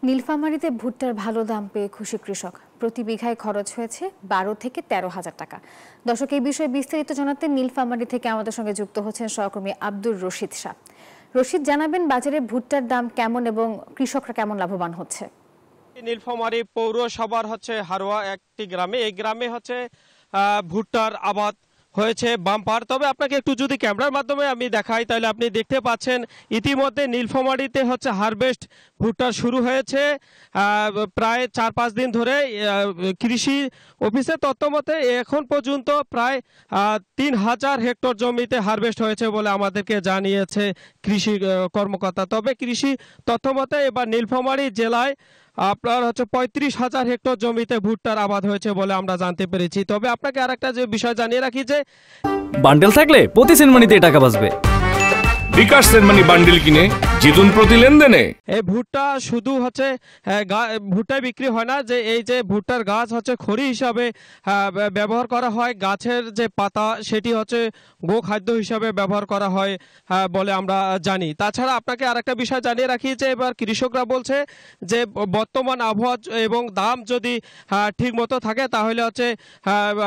নীলফামারীতে ভুট্টার ভালো দাম পেয়ে খুশি কৃষক। প্রতি বিঘায় খরচ হয়েছে 12 থেকে 13,000 টাকা। দর্শক, এই বিষয়ে বিস্তারিত জানাতে নীলফামারী থেকে আমাদের সঙ্গে যুক্ত হচ্ছেন সহকর্মী আব্দুর রশিদ শাহ। রশিদ, জানাবেন বাজারে ভুট্টার দাম কেমন এবং কৃষকরা কেমন লাভবান হচ্ছে? নীলফামারী পৌরসভার হারোয়া একটি গ্রামে, এই গ্রামে ভুট্টার আবাদ হয়েছে বাম্পার। তবে আপনাকে একটু যদি ক্যামেরার মাধ্যমে আমি দেখাই তাহলে আপনি দেখতে পাচ্ছেন ইতিমধ্যে নীলফামারীতে হারভেস্ট ভুট্টার শুরু হয়েছে প্রায় 4-5 দিন ধরে। কৃষি অফিসের তথ্য মতে এখন পর্যন্ত প্রায় 3,000 হেক্টর জমিতে হারভেস্ট হয়েছে বলে আমাদেরকে জানিয়েছে কৃষি কর্মকর্তা। তবে কৃষি তথ্য মতে এবার নীলফামারী জেলায় আপনার 35,000 হেক্টর জমিতে ভুট্টার আবাদ হয়েছে বলে আমরা জানতে পেরেছি। তবে আপনাকে আরেকটা যে বিষয় জানিয়ে রাখি যে বান্ডেল থাকলে প্রতি সেনমানিতে টাকা বাঁচবে। বিকাশ সেনমানি বান্ডেল কিনে জিতুন প্রতি লেনদেনে। এই ভুট্টা শুধু ভুট্টায় বিক্রি হয় না, যে এই যে ভুট্টার গাছ খড়ি হিসাবে ব্যবহার করা হয়, গাছের যে পাতা সেটি গোখাদ্য হিসাবে ব্যবহার করা হয় বলে আমরা জানি। তাছাড়া আপনাকে আরেকটা বিষয় জানিয়ে রাখি যে এবার কৃষকরা বলছে যে বর্তমান আবহাওয়া এবং দাম যদি ঠিক মতো থাকে তাহলে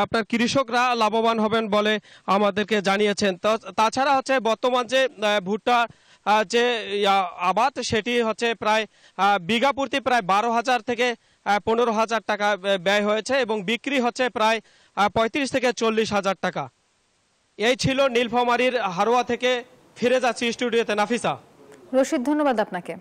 আপনার কৃষকরা লাভবান হবেন বলে আমাদেরকে জানিয়েছেন। তাছাড়া বর্তমান যে ভুট্টা যে আবাদ সেটি প্রায় বিঘা প্রতি প্রায় 12,000 থেকে 15,000 টাকা ব্যয় হয়েছে এবং বিক্রি প্রায় 35 থেকে 40,000 টাকা। এই ছিল নীলফামারীর হারোয়া থেকে। ফিরে যাচ্ছি স্টুডিওতে। নাফিসা। রশিদ, ধন্যবাদ আপনাকে।